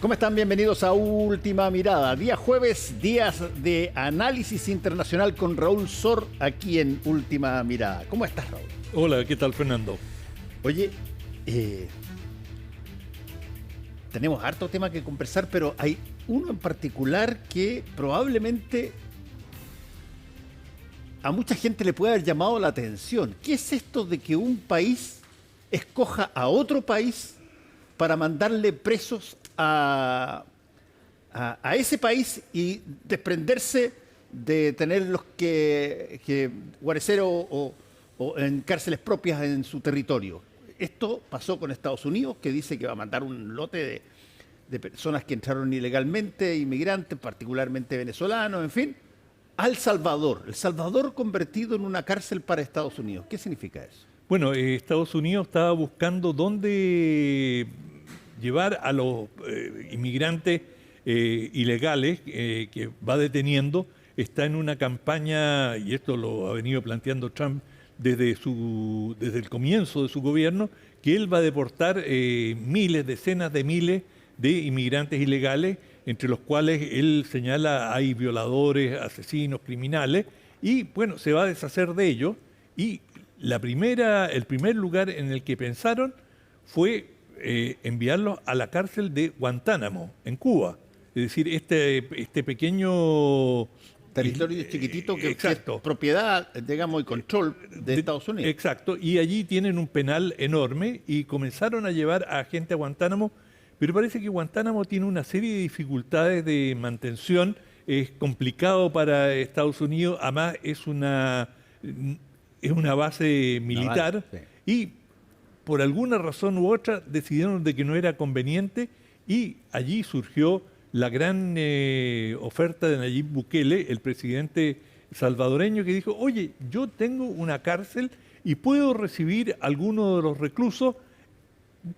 ¿Cómo están? Bienvenidos a Última Mirada. Día jueves, días de análisis internacional con Raúl Sor aquí en Última Mirada. ¿Cómo estás, Raúl? Hola, ¿qué tal, Fernando? Oye, tenemos harto tema que conversar, pero hay uno en particular que probablemente a mucha gente le puede haber llamado la atención. ¿Qué es esto de que un país escoja a otro país para mandarle presos a ese país y desprenderse de tenerlos que guarecer o en cárceles propias en su territorio? Esto pasó con Estados Unidos, que dice que va a mandar un lote de personas que entraron ilegalmente, inmigrantes, particularmente venezolanos, en fin, a El Salvador. El Salvador convertido en una cárcel para Estados Unidos. ¿Qué significa eso? Bueno, Estados Unidos estaba buscando dónde llevar a los inmigrantes ilegales que va deteniendo. Está en una campaña, y esto lo ha venido planteando Trump desde el comienzo de su gobierno, que él va a deportar miles, decenas de miles de inmigrantes ilegales, entre los cuales él señala hay violadores, asesinos, criminales, y bueno, se va a deshacer de ellos. Y el primer lugar en el que pensaron fue enviarlos a la cárcel de Guantánamo, en Cuba. Es decir, este pequeño territorio chiquitito que es propiedad, digamos, y control de Estados Unidos. Exacto, y allí tienen un penal enorme y comenzaron a llevar a gente a Guantánamo, pero parece que Guantánamo tiene una serie de dificultades de mantención, es complicado para Estados Unidos, además es una base militar, sí. Y por alguna razón u otra decidieron de que no era conveniente y allí surgió la gran oferta de Nayib Bukele, el presidente salvadoreño, que dijo, oye, yo tengo una cárcel y puedo recibir a alguno de los reclusos,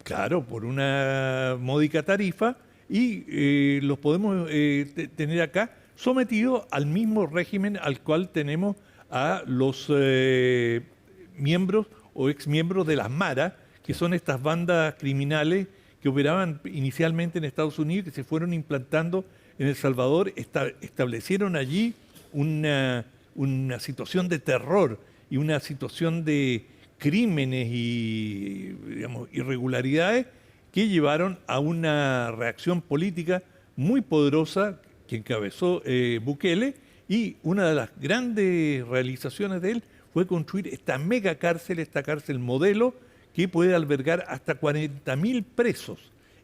claro, por una módica tarifa, y los podemos tener acá sometidos al mismo régimen al cual tenemos a los miembros o exmiembros de las Maras, que son estas bandas criminales que operaban inicialmente en Estados Unidos y que se fueron implantando en El Salvador, establecieron allí una situación de terror y una situación de crímenes y, digamos, irregularidades que llevaron a una reacción política muy poderosa que encabezó Bukele, y una de las grandes realizaciones de él fue construir esta mega cárcel, esta cárcel modelo, que puede albergar hasta 40.000 presos.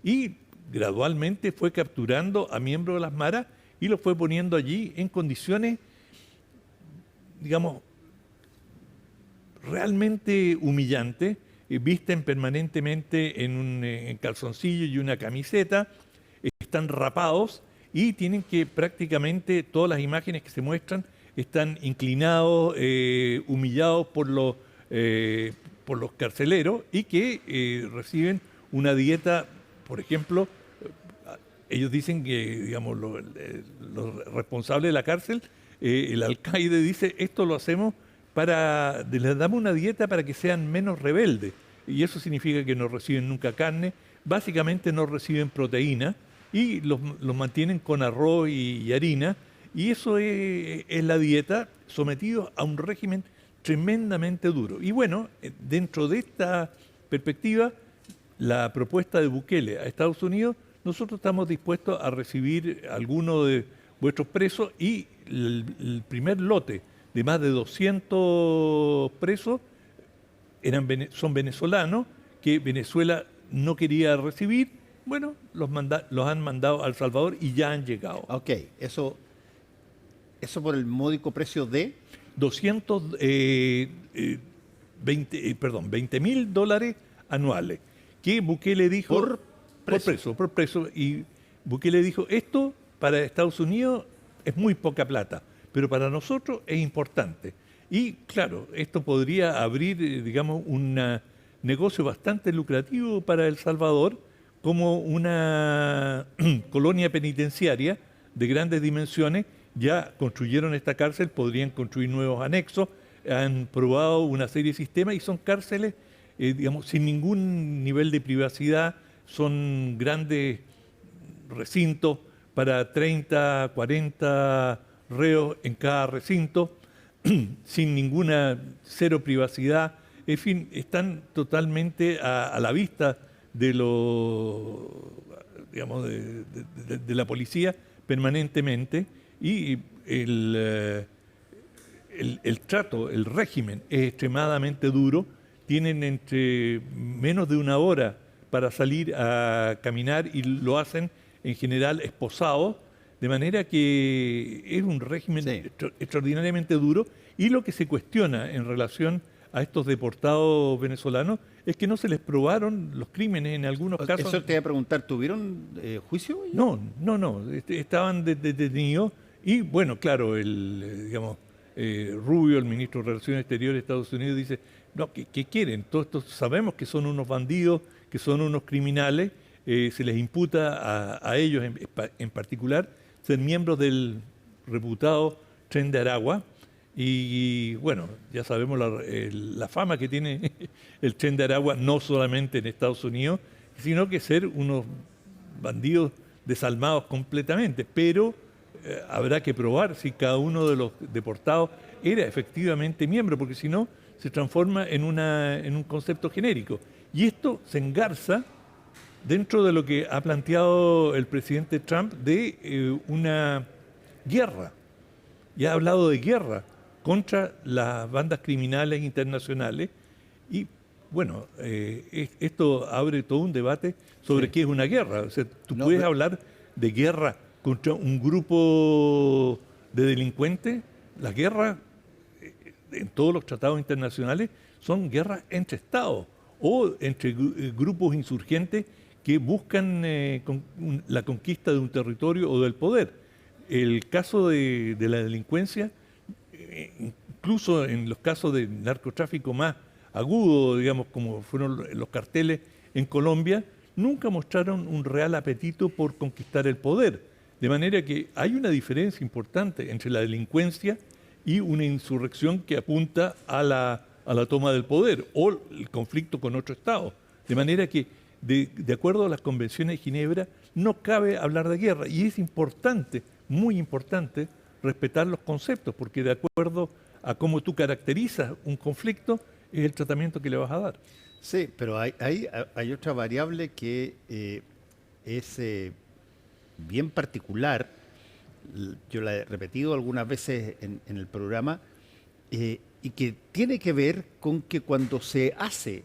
Y gradualmente fue capturando a miembros de las Maras y los fue poniendo allí en condiciones, digamos, realmente humillantes. Visten permanentemente en calzoncillo y una camiseta, están rapados y tienen que prácticamente todas las imágenes que se muestran están inclinados, humillados por los carceleros, y que reciben una dieta, por ejemplo, ellos dicen que, digamos, los responsables de la cárcel, el alcaide dice, esto lo hacemos les damos una dieta para que sean menos rebeldes, y eso significa que no reciben nunca carne, básicamente no reciben proteína, y los mantienen con arroz y harina, y eso es la dieta, sometidos a un régimen tremendamente duro. Y bueno, dentro de esta perspectiva, la propuesta de Bukele a Estados Unidos, nosotros estamos dispuestos a recibir a algunos de vuestros presos, y el primer lote de más de 200 presos son venezolanos que Venezuela no quería recibir. Bueno, los han mandado a El Salvador y ya han llegado. Ok, eso por el módico precio de 20.000 dólares anuales, que Bukele dijo por preso, y Bukele dijo, esto para Estados Unidos es muy poca plata, pero para nosotros es importante. Y claro, esto podría abrir, digamos, un negocio bastante lucrativo para El Salvador, como una colonia penitenciaria de grandes dimensiones. Ya construyeron esta cárcel, podrían construir nuevos anexos, han probado una serie de sistemas y son cárceles, digamos, sin ningún nivel de privacidad, son grandes recintos para 30, 40 reos en cada recinto, sin ninguna, cero privacidad. En fin, están totalmente a la vista de digamos, de la policía permanentemente, y el trato, el régimen es extremadamente duro. Tienen entre menos de una hora para salir a caminar y lo hacen en general esposados, de manera que es un régimen extraordinariamente duro. Y lo que se cuestiona en relación a estos deportados venezolanos es que no se les probaron los crímenes en algunos casos. Eso te iba a preguntar, ¿tuvieron juicio? No, estaban detenidos. Y bueno, claro, digamos, Rubio, el ministro de Relaciones Exteriores de Estados Unidos, dice, no, ¿qué quieren? Todos estos sabemos que son unos bandidos, que son unos criminales, se les imputa a ellos en particular ser miembros del reputado Tren de Aragua. Y bueno, ya sabemos la fama que tiene el Tren de Aragua, no solamente en Estados Unidos, sino que ser unos bandidos desalmados completamente. Pero habrá que probar si cada uno de los deportados era efectivamente miembro, porque si no, se transforma en un concepto genérico. Y esto se engarza dentro de lo que ha planteado el presidente Trump de una guerra. Ya ha hablado de guerra contra las bandas criminales internacionales. Y bueno, esto abre todo un debate sobre qué es una guerra. O sea, tú puedes hablar de guerra contra un grupo de delincuentes. Las guerras en todos los tratados internacionales son guerras entre estados o entre grupos insurgentes que buscan la conquista de un territorio o del poder. El caso de la delincuencia, incluso en los casos de narcotráfico más agudo, digamos, como fueron los carteles en Colombia, nunca mostraron un real apetito por conquistar el poder. De manera que hay una diferencia importante entre la delincuencia y una insurrección que apunta a la toma del poder o el conflicto con otro Estado. De manera que, de acuerdo a las convenciones de Ginebra, no cabe hablar de guerra. Y es importante, muy importante, respetar los conceptos, porque de acuerdo a cómo tú caracterizas un conflicto, es el tratamiento que le vas a dar. Sí, pero hay otra variable que es bien particular. Yo la he repetido algunas veces en el programa, y que tiene que ver con que cuando se hace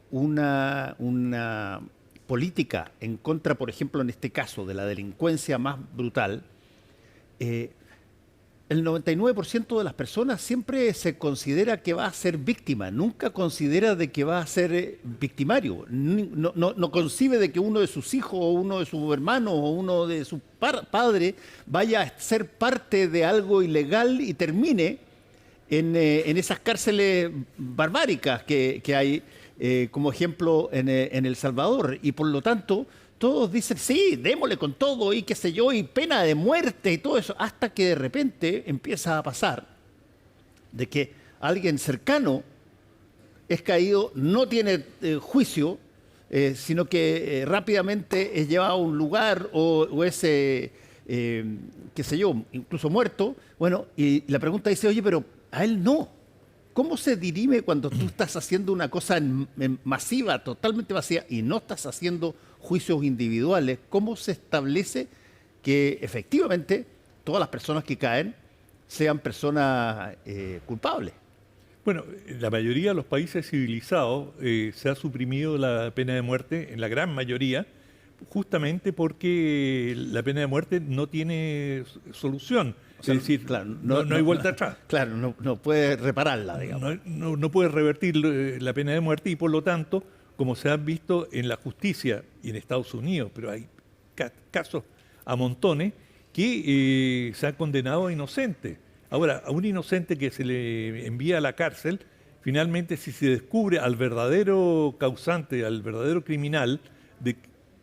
una política en contra, por ejemplo, en este caso, de la delincuencia más brutal, el 99% de las personas siempre se considera que va a ser víctima, nunca considera de que va a ser victimario, no concibe de que uno de sus hijos o uno de sus hermanos o uno de sus padres vaya a ser parte de algo ilegal y termine en esas cárceles barbáricas que hay, como ejemplo en El Salvador. Y por lo tanto, todos dicen, sí, démosle con todo y qué sé yo, y pena de muerte y todo eso, hasta que de repente empieza a pasar de que alguien cercano es caído, no tiene juicio, sino que rápidamente es llevado a un lugar o es, qué sé yo, incluso muerto. Bueno, y la pregunta dice, oye, pero a él no. ¿Cómo se dirime cuando tú estás haciendo una cosa masiva, totalmente vacía, y no estás haciendo juicios individuales? ¿Cómo se establece que efectivamente todas las personas que caen sean personas culpables? Bueno, en la mayoría de los países civilizados se ha suprimido la pena de muerte, en la gran mayoría, justamente porque la pena de muerte no tiene solución. O sea, es decir, claro, no hay vuelta atrás. Claro, no puede repararla, digamos. No puede revertir la pena de muerte, y por lo tanto, como se ha visto en la justicia y en Estados Unidos, pero hay casos a montones, que se ha condenado a inocentes. Ahora, a un inocente que se le envía a la cárcel, finalmente, si se descubre al verdadero causante, al verdadero criminal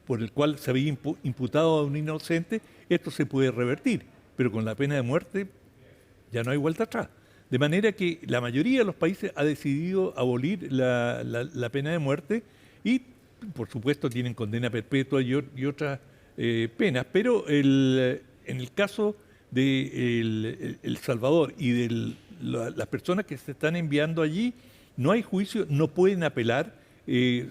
por el cual se había imputado a un inocente, esto se puede revertir. Pero con la pena de muerte ya no hay vuelta atrás. De manera que la mayoría de los países ha decidido abolir la pena de muerte, y por supuesto tienen condena perpetua y otras penas, pero en el caso de El Salvador y de las personas que se están enviando allí, no hay juicio, no pueden apelar,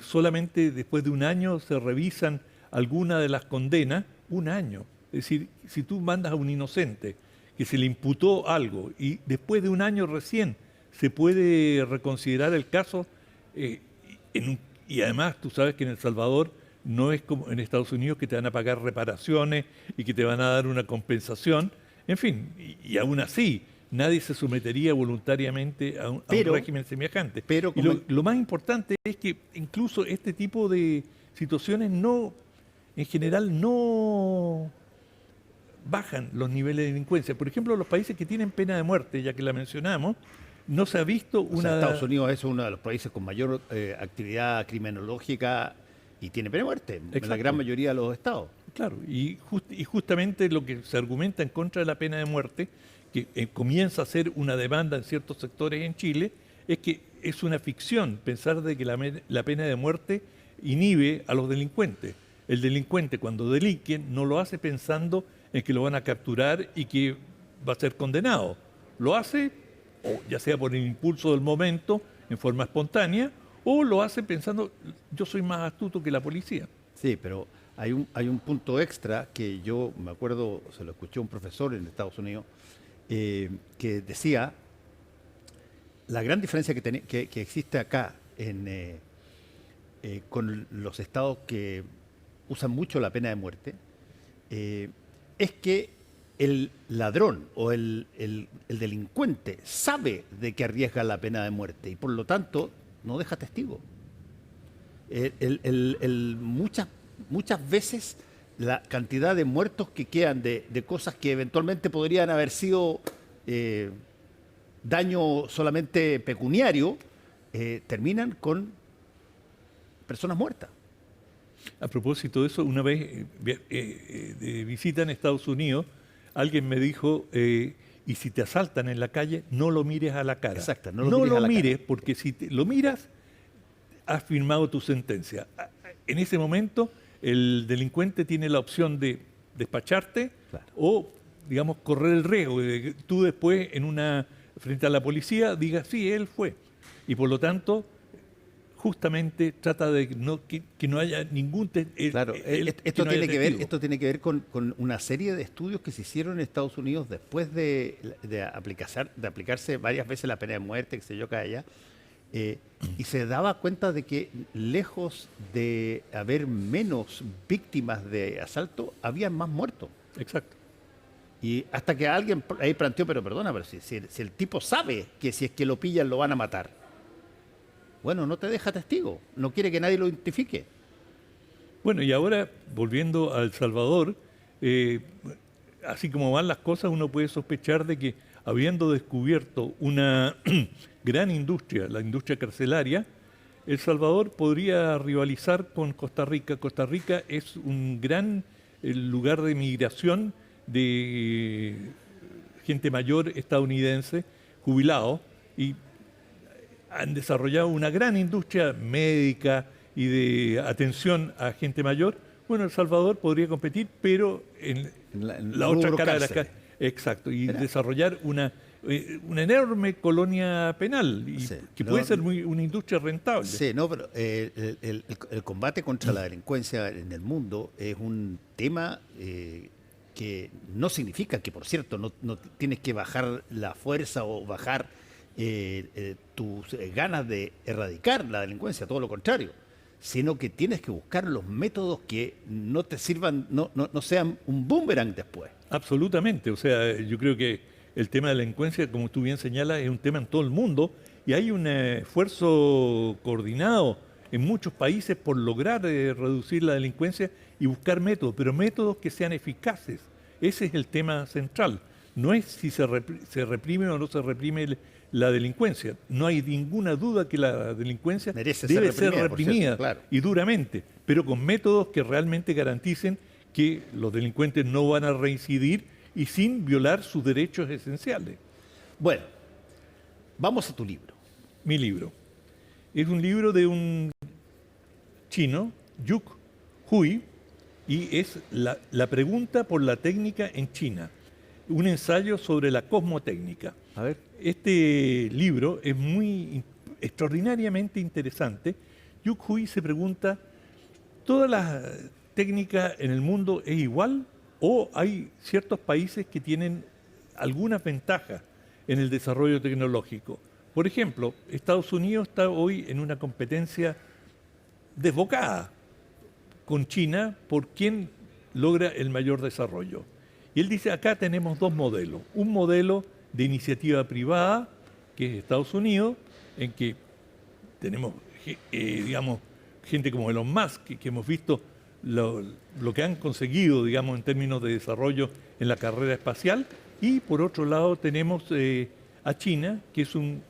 solamente después de un año se revisan algunas de las condenas, un año. Es decir, si tú mandas a un inocente que se le imputó algo y después de un año recién se puede reconsiderar el caso, y además tú sabes que en El Salvador no es como en Estados Unidos que te van a pagar reparaciones y que te van a dar una compensación, en fin, y aún así nadie se sometería voluntariamente a un régimen semejante. Pero y lo más importante es que incluso este tipo de situaciones en general no bajan los niveles de delincuencia. Por ejemplo, los países que tienen pena de muerte, ya que la mencionamos, no se ha visto o sea, Estados Unidos es uno de los países con mayor actividad criminológica y tiene pena de muerte, en la gran mayoría de los estados. Claro, y justamente lo que se argumenta en contra de la pena de muerte, que comienza a ser una demanda en ciertos sectores en Chile, es que es una ficción pensar de que la pena de muerte inhibe a los delincuentes. El delincuente cuando delinque no lo hace pensando en que lo van a capturar y que va a ser condenado. Lo hace, o ya sea por el impulso del momento, en forma espontánea, o lo hace pensando, yo soy más astuto que la policía. Sí, pero hay un punto extra que yo me acuerdo, se lo escuché a un profesor en Estados Unidos, que decía, la gran diferencia que existe acá con los estados que usan mucho la pena de muerte, es que el ladrón o el delincuente sabe de que arriesga la pena de muerte y por lo tanto no deja testigo. Muchas veces la cantidad de muertos que quedan de cosas que eventualmente podrían haber sido daño solamente pecuniario, terminan con personas muertas. A propósito de eso, una vez de visita en Estados Unidos, alguien me dijo, y si te asaltan en la calle, no lo mires a la cara. Exacto, no lo mires, porque si lo miras, has firmado tu sentencia. En ese momento, el delincuente tiene la opción de despacharte, claro, o, digamos, correr el riesgo de que tú después, frente a la policía, digas, sí, él fue. Y por lo tanto, justamente trata de que no haya ningún... Claro, esto tiene que ver con una serie de estudios que se hicieron en Estados Unidos después de aplicarse varias veces la pena de muerte, que se yo acá allá, y se daba cuenta de que lejos de haber menos víctimas de asalto, había más muertos. Exacto. Y hasta que alguien ahí planteó, pero perdona, pero si el tipo sabe que si es que lo pillan lo van a matar, bueno, no te deja testigo, no quiere que nadie lo identifique. Bueno, y ahora, volviendo a El Salvador, así como van las cosas, uno puede sospechar de que, habiendo descubierto una gran industria, la industria carcelaria, El Salvador podría rivalizar con Costa Rica. Costa Rica es un gran lugar de migración de gente mayor estadounidense, jubilado, y han desarrollado una gran industria médica y de atención a gente mayor. Bueno, El Salvador podría competir, pero en la otra cara de la calle. Exacto, y desarrollar una enorme colonia penal, que puede ser una industria rentable. Sí, no, pero el combate contra la delincuencia en el mundo es un tema que no significa que, por cierto, no tienes que bajar la fuerza o bajar tus ganas de erradicar la delincuencia, todo lo contrario, sino que tienes que buscar los métodos que no te sirvan, no sean un boomerang después. Absolutamente, o sea, yo creo que el tema de la delincuencia, como tú bien señalas, es un tema en todo el mundo y hay un esfuerzo coordinado en muchos países por lograr reducir la delincuencia y buscar métodos, pero métodos que sean eficaces. Ese es el tema central. No es si se reprime o no se reprime la delincuencia. No hay ninguna duda que la delincuencia debe ser reprimida, claro, y duramente, pero con métodos que realmente garanticen que los delincuentes no van a reincidir y sin violar sus derechos esenciales. Bueno, vamos a tu libro. Mi libro. Es un libro de un chino, Yuk Hui, y es la pregunta por la técnica en China, un ensayo sobre la cosmotécnica. A ver. Este libro es extraordinariamente interesante. Yuk Hui se pregunta, ¿todas las técnicas en el mundo es igual o hay ciertos países que tienen algunas ventajas en el desarrollo tecnológico? Por ejemplo, Estados Unidos está hoy en una competencia desbocada con China por quién logra el mayor desarrollo. Y él dice, acá tenemos dos modelos. Un modelo de iniciativa privada, que es Estados Unidos, en que tenemos, digamos, gente como Elon Musk, que hemos visto lo que han conseguido, digamos, en términos de desarrollo en la carrera espacial. Y por otro lado tenemos a China, que es un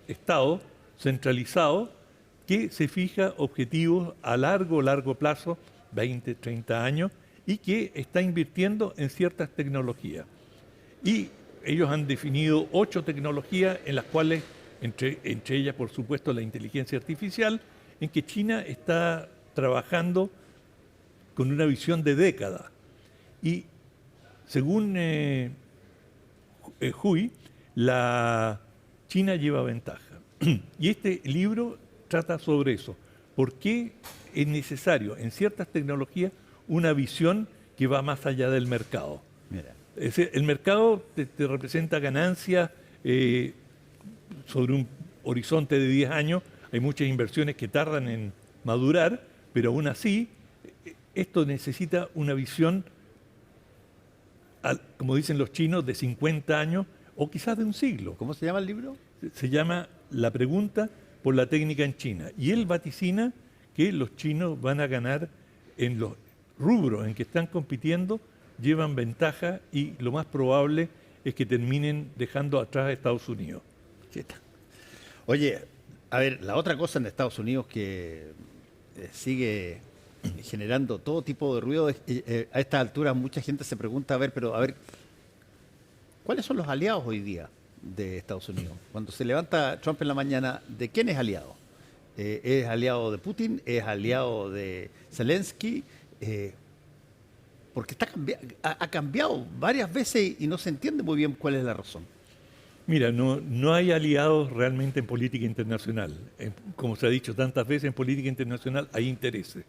Estado centralizado que se fija objetivos a largo plazo, 20, 30 años, y que está invirtiendo en ciertas tecnologías. Y ellos han definido 8 tecnologías en las cuales, entre ellas, por supuesto, la inteligencia artificial, en que China está trabajando con una visión de década. Y según Hui, la China lleva ventaja. Y este libro trata sobre eso. ¿Por qué es necesario en ciertas tecnologías una visión que va más allá del mercado? Mira. Es decir, el mercado te representa ganancias sobre un horizonte de 10 años. Hay muchas inversiones que tardan en madurar, pero aún así esto necesita una visión, como dicen los chinos, de 50 años o quizás de un siglo. ¿Cómo se llama el libro? Se llama La pregunta por la técnica en China. Y él vaticina que los chinos van a ganar en los rubros en que están compitiendo, llevan ventaja y lo más probable es que terminen dejando atrás a Estados Unidos. Oye, a ver, la otra cosa en Estados Unidos que sigue generando todo tipo de ruido, a esta altura mucha gente se pregunta, ¿cuáles son los aliados hoy día de Estados Unidos? Cuando se levanta Trump en la mañana, ¿de quién es aliado? ¿Es aliado de Putin? ¿Es aliado de Zelensky? Porque ha cambiado varias veces y no se entiende muy bien cuál es la razón. Mira, no hay aliados realmente en política internacional. Como se ha dicho tantas veces, en política internacional hay intereses.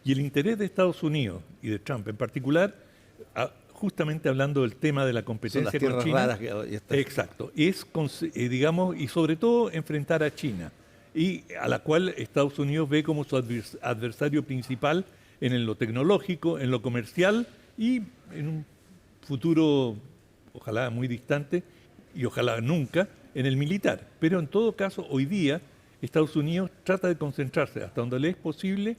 Y el interés de Estados Unidos y de Trump en particular, justamente hablando del tema de la competencia con China, raras exacto, es, digamos, y sobre todo enfrentar a China, y a la cual Estados Unidos ve como su adversario principal en lo tecnológico, en lo comercial y en un futuro, ojalá muy distante y ojalá nunca, en el militar. Pero en todo caso, hoy día, Estados Unidos trata de concentrarse hasta donde le es posible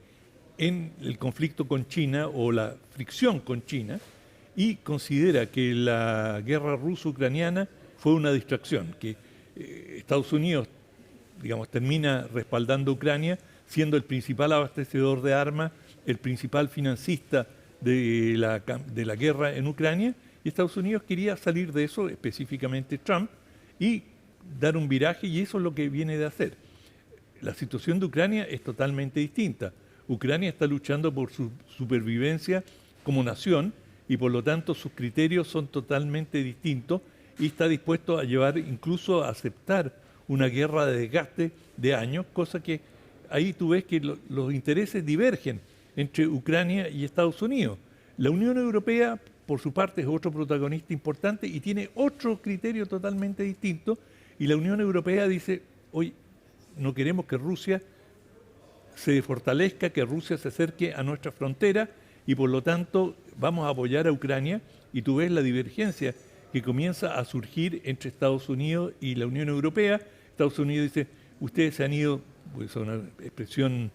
en el conflicto con China o la fricción con China, y considera que la guerra ruso-ucraniana fue una distracción, que Estados Unidos, digamos, termina respaldando a Ucrania, siendo el principal abastecedor de armas, el principal financista de la guerra en Ucrania, y Estados Unidos quería salir de eso, específicamente Trump, y dar un viraje, y eso es lo que viene de hacer. La situación de Ucrania es totalmente distinta. Ucrania está luchando por su supervivencia como nación y por lo tanto sus criterios son totalmente distintos y está dispuesto a llevar, incluso a aceptar una guerra de desgaste de años, cosa que ahí tú ves que los intereses divergen entre Ucrania y Estados Unidos. La Unión Europea, por su parte, es otro protagonista importante y tiene otro criterio totalmente distinto, y la Unión Europea dice, hoy no queremos que Rusia se fortalezca, que Rusia se acerque a nuestra frontera, y por lo tanto vamos a apoyar a Ucrania, y tú ves la divergencia que comienza a surgir entre Estados Unidos y la Unión Europea. Estados Unidos dice, ustedes se han ido, pues es una expresión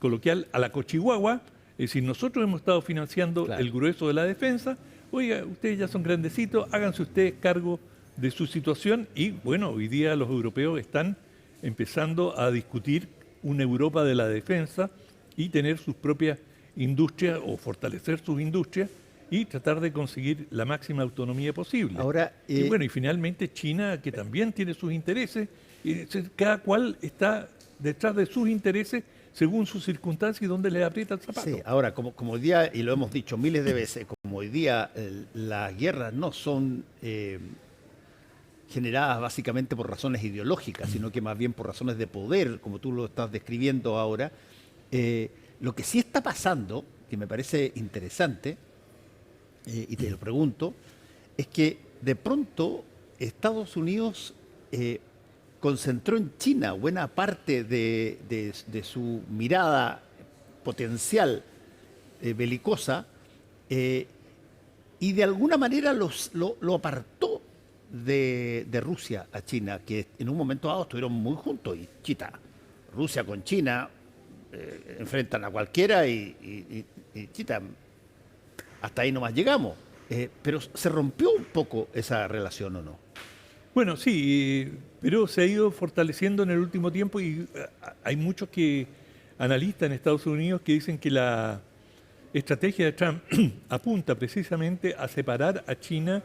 coloquial, a la cochihuahua, es decir, nosotros hemos estado financiando el grueso de la defensa, oiga, ustedes ya son grandecitos, háganse ustedes cargo de su situación, y bueno, hoy día los europeos están empezando a discutir una Europa de la defensa y tener sus propias industrias o fortalecer sus industrias y tratar de conseguir la máxima autonomía posible. Ahora, y bueno, y finalmente China, que también tiene sus intereses, y cada cual está detrás de sus intereses según sus circunstancias y donde les aprieta el zapato. Sí, ahora, como hoy día, y lo hemos dicho miles de veces, como hoy día las guerras no son generadas básicamente por razones ideológicas, sino que más bien por razones de poder, como tú lo estás describiendo ahora, lo que sí está pasando, que me parece interesante, y te lo pregunto, es que de pronto Estados Unidos concentró en China buena parte de su mirada potencial belicosa y de alguna manera lo apartó de Rusia a China, que en un momento dado estuvieron muy juntos y Rusia con China enfrentan a cualquiera y chita, hasta ahí nomás llegamos. Pero se rompió un poco esa relación, ¿o no? Bueno, sí, pero se ha ido fortaleciendo en el último tiempo y hay muchos analistas en Estados Unidos que dicen que la estrategia de Trump apunta precisamente a separar a China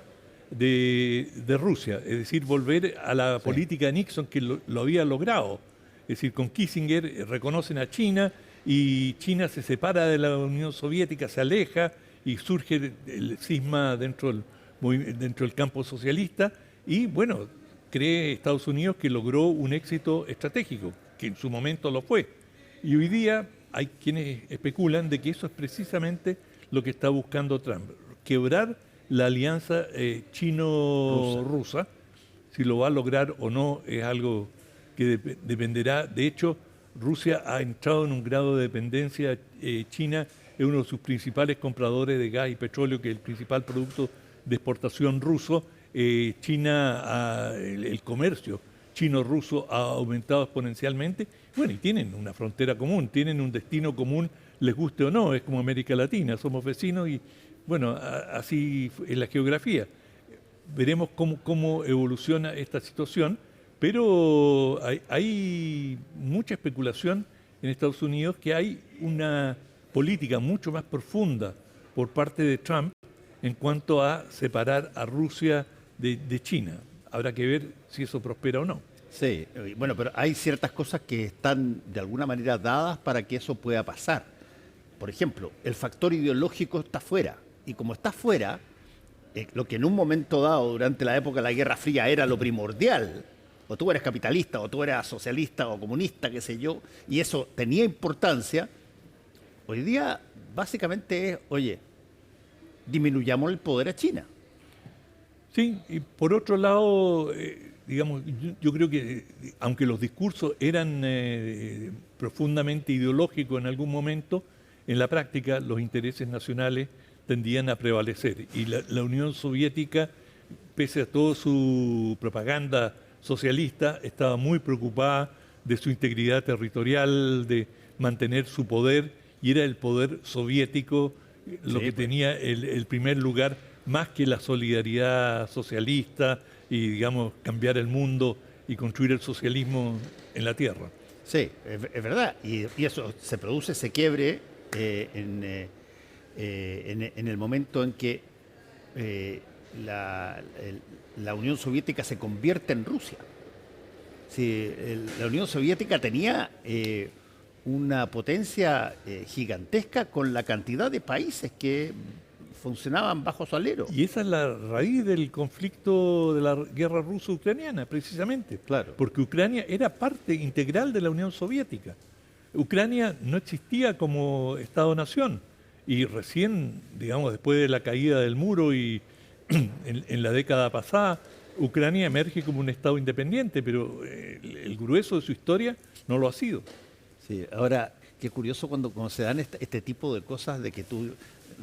de Rusia, es decir, volver a la política de Nixon que lo había logrado. Es decir, con Kissinger reconocen a China y China se separa de la Unión Soviética, se aleja y surge el cisma dentro del campo socialista y, bueno, cree Estados Unidos que logró un éxito estratégico, que en su momento lo fue. Y hoy día hay quienes especulan de que eso es precisamente lo que está buscando Trump, quebrar la alianza chino-rusa. Si lo va a lograr o no es algo que dependerá. De hecho, Rusia ha entrado en un grado de dependencia. China es uno de sus principales compradores de gas y petróleo, que es el principal producto de exportación ruso. China, el comercio chino-ruso ha aumentado exponencialmente. Bueno, y tienen una frontera común, tienen un destino común, les guste o no, es como América Latina, somos vecinos y, bueno, así es la geografía. Veremos cómo evoluciona esta situación, pero hay mucha especulación en Estados Unidos que hay una política mucho más profunda por parte de Trump en cuanto a separar a Rusia de China. Habrá que ver si eso prospera o no. Sí, bueno, pero hay ciertas cosas que están de alguna manera dadas para que eso pueda pasar. Por ejemplo, el factor ideológico está fuera. Y como está fuera, lo que en un momento dado, durante la época de la Guerra Fría, era lo primordial, o tú eres capitalista, o tú eras socialista, o comunista, qué sé yo, y eso tenía importancia, hoy día básicamente es, oye, disminuyamos el poder a China. Sí, y por otro lado, digamos, yo creo que aunque los discursos eran profundamente ideológicos en algún momento, en la práctica los intereses nacionales tendían a prevalecer. Y la Unión Soviética, pese a toda su propaganda socialista, estaba muy preocupada de su integridad territorial, de mantener su poder, y era el poder soviético lo que tenía el primer lugar, más que la solidaridad socialista y, digamos, cambiar el mundo y construir el socialismo en la tierra. Sí, es verdad. Y eso se produce, ese quiebre en el momento en que la Unión Soviética se convierte en Rusia. Sí, la Unión Soviética tenía una potencia gigantesca con la cantidad de países que funcionaban bajo su alero. Y esa es la raíz del conflicto de la guerra ruso-ucraniana, precisamente. Claro. Porque Ucrania era parte integral de la Unión Soviética. Ucrania no existía como Estado-nación. Y recién, digamos, después de la caída del muro y en la década pasada, Ucrania emerge como un Estado independiente, pero el grueso de su historia no lo ha sido. Sí, ahora, qué curioso cuando se dan este tipo de cosas de que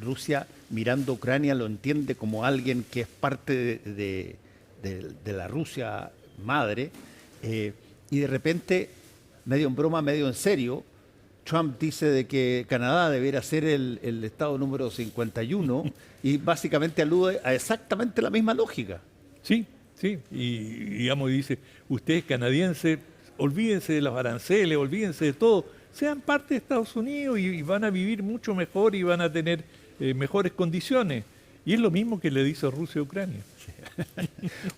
Rusia mirando a Ucrania lo entiende como alguien que es parte de la Rusia madre, y de repente, medio en broma, medio en serio, Trump dice de que Canadá debería ser el estado número 51 y básicamente alude a exactamente la misma lógica. Sí, sí, y digamos, dice, ustedes canadienses, olvídense de los aranceles, olvídense de todo, sean parte de Estados Unidos y van a vivir mucho mejor y van a tener mejores condiciones. Y es lo mismo que le dice Rusia a Ucrania.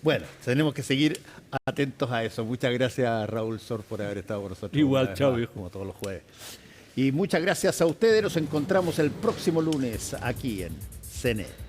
Bueno, tenemos que seguir atentos a eso. Muchas gracias, Raúl Sor, por haber estado con nosotros. Igual, chao, viejo. Como todos los jueves. Y muchas gracias a ustedes. Nos encontramos el próximo lunes aquí en CNE.